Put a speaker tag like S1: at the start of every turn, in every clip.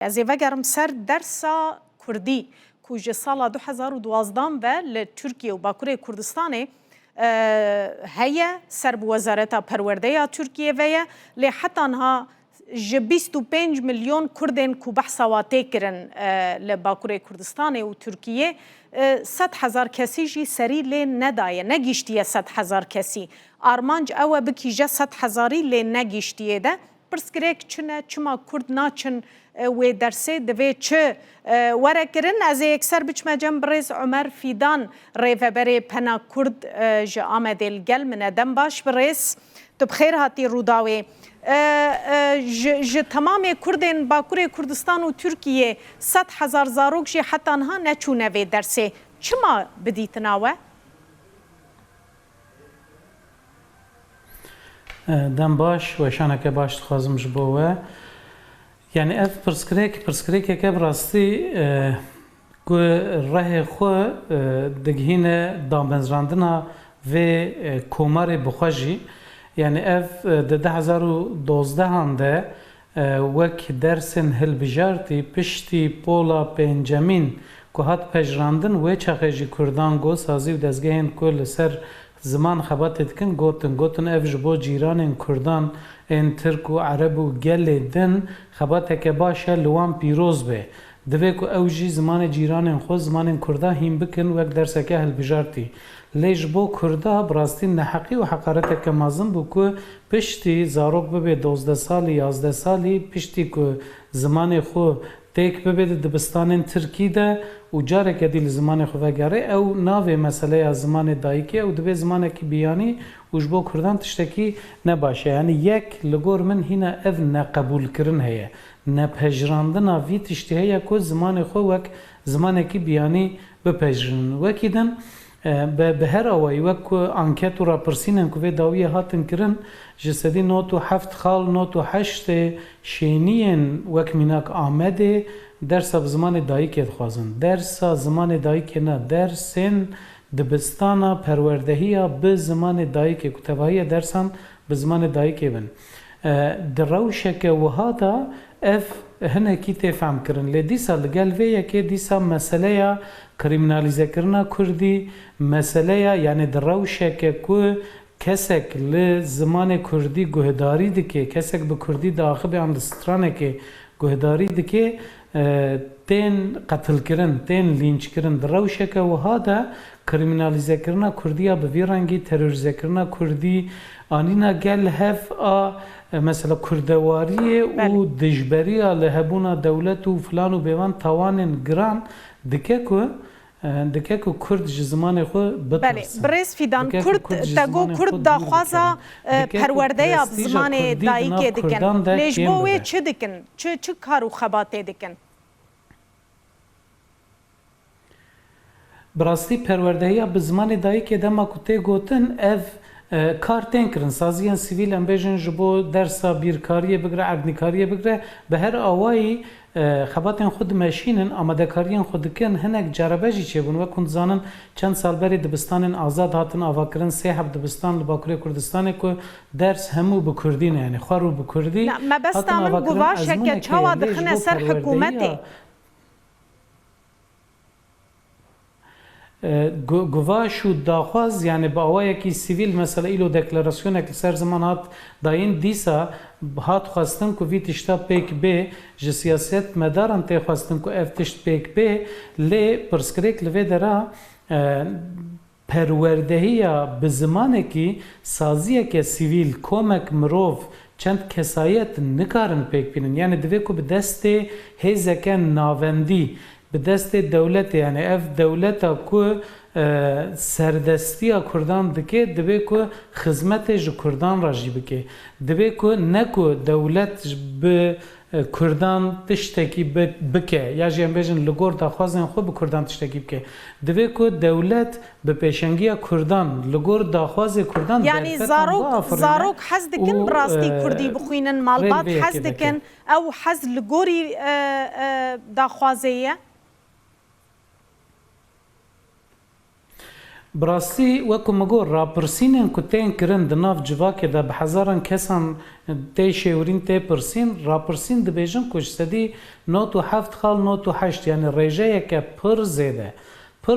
S1: از وگرم سر درسا کردی که سال 2012 و لترکیه و باکوره کردستان هیا سر بوزارت پرورده ترکیه ویا لی حتی انها 25 میلیون کردن که بحثواتی کرن لباکوره کردستان و ترکیه 100,000 کسی جی سری لی ندایه نگیشتیه 100,000 کسی آرمانج او بکیجه 100,000 لی نگیشتیه ده پرسکریک چنه چما کرد ناچن و درسه دوی چه وره کرن از اکثر بچما جنب ریز عمر فیدان ریفبری پنا کرد جا آمده الگل من دم باش بریز تو بخیر هاتی روداوی تمام کردن باکوره کردستان و ترکیه 100,000 زاروک جی حتی انها نچونه وی درسه چما بدیتناوه؟
S2: دم باش و شانه که باش تخوازم جبوه یعنی اف پرسکریک که براستی که راه خو دگهین دامبنزراندنا و کومار بخواجی یعنی اف ده 2012 هنده وک درسن هل بجارتی پشتی پولا پنجمین که هات پجراندن و چاقیجی کردان گو سازی و دزگهین کل سر زمان خبات دکن گوتن اف جبو جیران کردان این ترک و عرب و گل دن خبات که باشه لوان پیروز به دوی که اوجی زمان جیران خود زمان کرده هم بکن وک درسه که هل بجارتی لیش بو کرده براستی نحقی و حقارت که مازم بو که پشتی زاروک ببه 12 سالی 11 سالی پشتی که زمان خود تیک ببه دبستان ترکی ده و جاره که دیل زمان خود وگره او ناوه مسئله از زمان دایکی او دوی زمان که بیانی وش بو کردن تشتکی نباشه یعنی یک لگور من هینا اف نقبول کرن هیه نپجراندن وی تشتی هیه که زمان خود وک زمان که بیانی بپجرن وکیدن به هر آوایی وک انکت و راپرسینن که داویه هاتن کرن جسدی نوتو 7 خال نوتو 8 شینین وک میناک آمده درس زمان دایکی خوازن درس زمان دایکی نه درسن دبستانا پروردهی به زمان دایکی کتابایی درسان به زمان دایکی بن دروشه که وهادا اف هنه کی تفهم کرن لدیسا لگل ویه که دیسا مسئله کریمنالیزه کرنا کردی مسئله یعنی دروشه که کسک لزمان کردی گهداری دکه کسک به کردی داخل اندسترانه که گهداری دکه تین قتل کرن تین لینچ کرن دروشه که وهادا کریمنالیزه کرنا کردی به ویرانگی تروریزه کرنا کردی آنینا گل هف مثلا کردواری و دجبری لهبونا دولت و فلان و بیوان توانن گران دکه که کرد زمان خود بترسن.
S1: بله برز فیدان کرد تگو کرد داخوازا پرورده یا زمان دایکی دکن لیش بوه چه دکن؟ چه کارو خباته دکن؟
S2: براستی پرورده یا زمان دایکی دما کته گوتن اف کار تنکرن سازیان سیویل ام بیجن جبو درسا بیرکاریه بگره عقنیکاریه بگره به هر آوایی خباتین خود ماشینن آماده کاریان خود کن هنگ جربه جی چه بون و کند زانن چند سال بری دبستان آزاد هاتن آوا کرن سه هفت دبستان لباکوره کردستان که درس همو بکردین یعنی خوارو بکردی
S1: نه ما بس تامن گواشه که چاوا دخنه سر حکومتی
S2: گواش و داخواز یعنی با آوایی که سیویل مثلا ایلو دکلاراسیونه که سر زمان هات داین دیسا هات خواستن که وی تشتا پیک بی جه سیاست مدارن تی خواستن که اف تشت پیک بی لی پرسکریک لوی درا پروردهی به زمانه که سازیه که سیویل کومک مروف چند کسایت نکارن پیک بینن یعنی دوی که به دست هیزکن ناوندی به دست دولت یعنی اف دولت که سردستی کردان دکه دبی که خدمت جو کردان راجی بکه دبی که نکو دولت به کردان تشتکی بکه یا جیم بیشن لگور داخوازن خود به کردان تشتکی بکه دبی که دولت به پیشنگی کردان لگور داخواز کردان
S1: یعنی زاروک حز دکن براستی کردی بخوینن مالبات حز دکن او حز لگوری داخوازیه
S2: براستی وکو مگو راپرسینن که تین کرن دناف جواکه دا به هزاران کسان تی شیورین تی پرسین راپرسین دبیجن کش سدی 97 خال 98 یعنی ریجه که پر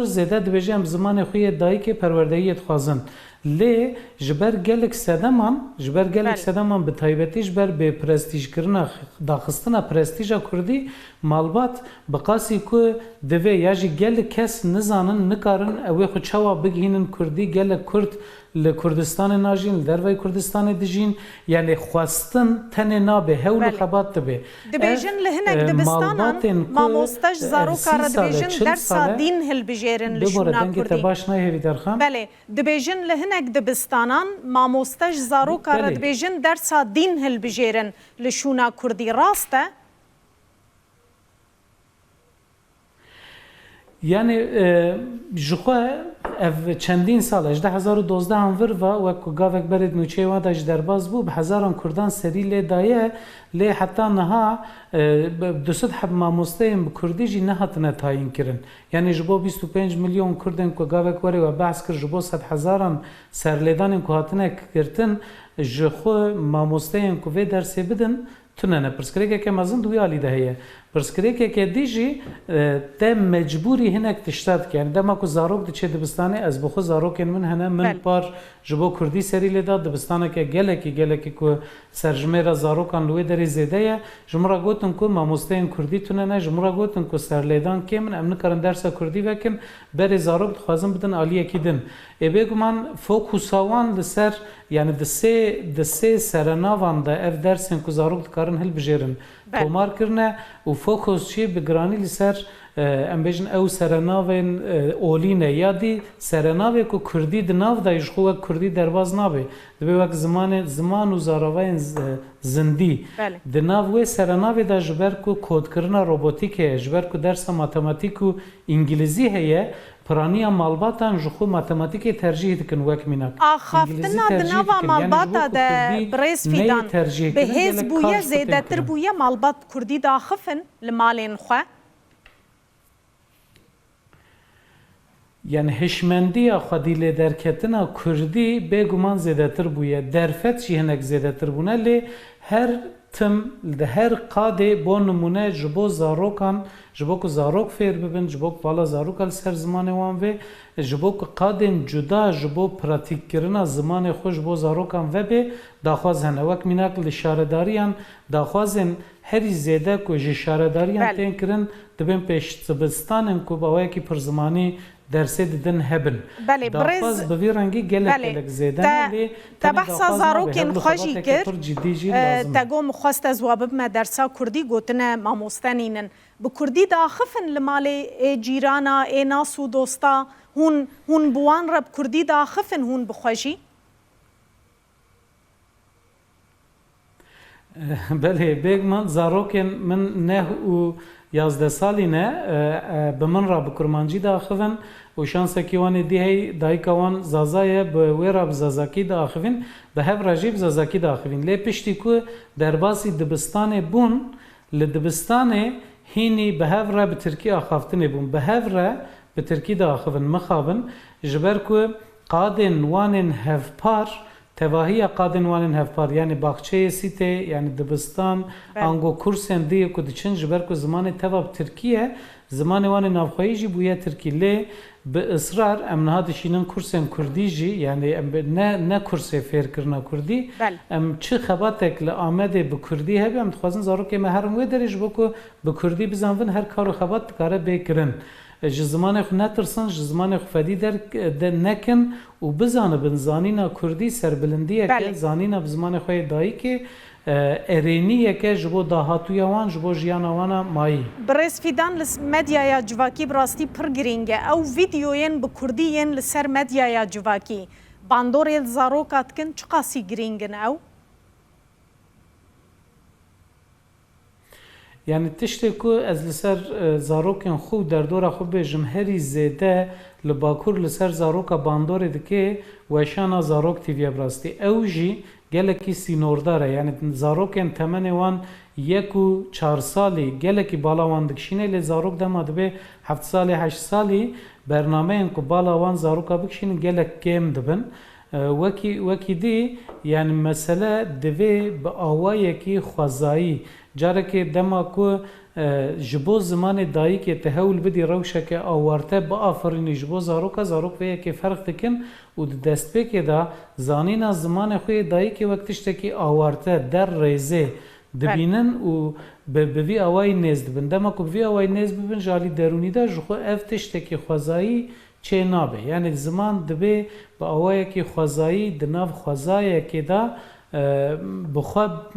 S2: زیده دبیجن زمان خوی دایی که پروردهیت خوازن لی جبر گلک سدمان به تایبتی جبر به پرستیج کرنا داخستنا پرستیجا کردی مالبات بقاسی که دوی یا جی گلک کس نزانن نکارن اوی خو چوا بگهینن کردی گلک کرد لکردستان ناجین لدروی کردستان دیجین یعنی خواستن تن نابه هول خبات تبه
S1: دبیجن لهنک دبستانان ماموستاج زارو کار دبیجن درسا دین هل بجیرن لشونا کردی
S2: باش نه هیوی درخان
S1: بله دبیجن لهنک دبستانان ماموستاج زارو کار دبیجن درسا دین هل بجیرن لشونا کردی راسته
S2: یعنی جخوا اف چندین سال 2012 هم ور و گاوک برد نوچه و داج درباز بو به هزاران کردان سری لی دایه لی حتی نها دوست حب ماموسته کردی جی نه هاتنه تاین کرن یعنی جبو 25 میلیون کردن که گاوک وری و بحث کر جبو 100,000 سرلیدان که هاتنه کرتن جخوا ماموسته که وی درسی بدن تنه پرسکریکه که مازن دوی آلی دهیه پرسکریکه که دیجی ده مجبوری هنک تشتاد که یعنی دما کو زاروک دچه دبستانه از بخو زاروکن من هنه من پار جبو کردی سری لیدا دبستانه که گلکی کو سرجمه را زاروکان لوی دری زیده جمرا گوتن کو ماموستین کردی تونه نه جمرا گوتن کو سرلیدان که من امن کردن درس کردی وکن بر زاروک خوازم بدن عالیه کیدن بگو من فوکوساوان لسر یعنی دسه سرناوان دا اف درسن کو زاروک کارن هل بجیرن تومار کرنه و فوکوس چی بگرانی لسر ام بیجن او سرناوین اولینه یا دی سرناوی کو کردی دناو دا یشخو کردی درواز نابه دبی وقت زمان و زاراوین زندی دناو سرناوی دا جبر کو کود کرنا روبوتیکه جبر کو درس ماتماتیک و انگلیزی هیه پرانیا مالباتان جخو ماتماتیک ترجیح دکن وک میناک
S1: آخافتنا دناوا مالباتا ده بريس فيدان بهز بويا زيادة تربويا مالبات كردي دا خفن لمالين خوا
S2: یعنی هشمندی خودی لی درکتنا کردی بگومان زیاده تر بویه درفت چی هنک زیاده تر بونه لی هر تم ده هر قاده با نمونه جبو زاروکان جبو که زاروک فیر ببین جبو که والا زاروکال سر زمان وان و جبو که قادن جدا جبو پراتیک کرنا زمان خوش بو زاروکان و به داخواز هنه وک میناک لشارداریان داخوازن هری زیده که جشارداریان تین کرن دبین پیش تبستانن که باوی که پر زمانی درسه دیدن هبن داخواز بوی رنگی گلک زیدن
S1: تا بحثا زاروکین خوشی کرد تاگو مخواست از وابب ما درسا کردی گوتنه ماموستانینن بکردی دا خفن لمالی جیرانا ای ناس و دوستا هون بوان رب کردی دا خفن هون بخوشی
S2: بله بیگ من زاروکین من نه و 11 سالی نه به من را بکرمانجی دا خفن و شانس کیوانی دیهی دایکوان زازای به ویراب زازاکی دا خفن به هف راجیب زازاکی دا خفن لی پشتی که در باسی دبستان بون لدبستان هینی به هف را به ترکی آخافتنی بون به هف را به ترکی دا خفن مخابن جبر که قادن وانن هف پار تواهی قادن وانن هفپار یعنی باغچه سیته یعنی دبستان انگو کورسن دیه که دچن جبر که زمان تواب ترکیه زمان وان نافخایی جی بویا ترکی لی به اصرار امنها دشینن کورسن کردی جی یعنی نه کورس فیر کرنا کردی ام چه خباتک لآمده به کردی هبی ام تخوازن زارو که مهرم وی دریج بکو به کردی بزنون هر کارو خبات کاره بکرن زمان خو نترسن زمان خو فدی در نکن و بزانه بنزانینا کردی سربلندیه که زانینا بزمان خوی دایی که ارینیه که جبو داهاتوی وان جبو جیان وانا مایی
S1: برس فیدان لس مدیا جواکی براستی پر گرینگه او ویدیوین به کردیین لسر مدیا جواکی باندوری زاروکات کن چقاسی گرینگن او
S2: یعنی تشتی که از لسر زاروکن خوب در دور خوب به جمهری زیده لباکور لسر زاروکا باندوری دکه وشانا زاروک تیویا براستی او جی گلکی سینورداره یعنی زاروکن تمن وان 1 و 4 سالی گلکی بالاوان دکشینه لی زاروک دما دبه 7 سالی 8 سالی برنامه این که بالاوان زاروکا بکشین گلک کم دبن وکی دی یعنی مسئله دوی به آوایی که خوزایی جاره که دما که جبو زمان دایی که تحول بدی روشه که آورته با آفرینی جبو زاروک ویه که فرق تکن و دست بی که دا زانین از زمان خوی دایی که وقتش تکی آورته در ریزه دبینن و به وی آوایی نیز دبن دما که وی آوایی نیز ببین جالی درونی دا جخو افتش تکی خوزایی چه نابه یعنی زمان دبی با آوایی که خوزایی دناف خوزایی که دا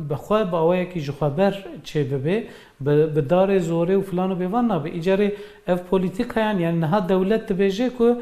S2: بخواه با آوایی که جخوابر چه ببه به دار زوره و فلان و بیوان نابه ایجاره اف پولیتیک هیان یعنی نها دولت تبیجه که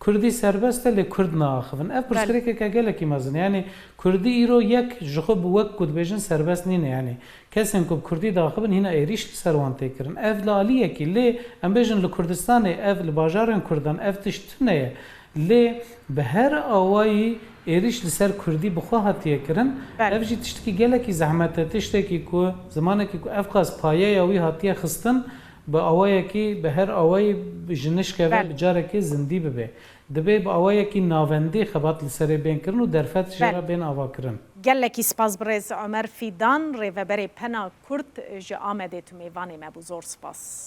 S2: کردی سربسته لی کرد ناخفن اف پرسکری که گله کی مزن یعنی کردی ایرو یک جخوب وک کد بیجن سربست نینه یعنی کسی که کردی داخبن هینا ایریش سروان تکرن اف لالیه کی لی ام بیجن لکردستان اف لباجارن کردن اف تشتنه لی به هر آوایی ایریش لسر کردی بخواهد کرن اف جی تشتکی گله کی زحمت تشتکی که زمانه که اف قاس پایه یاوی هاتیه خستن با آوایی که به هر آوایی جنش که بجاره که زندی ببه دبی با آوایی که ناوندی خبات لسری بین کرن و درفت جرا بین آوا کرن
S1: گلکی سپاس برز عمر فیدان ریوبری پنا کرد جا آمده تو میوانی مبو زور سپاس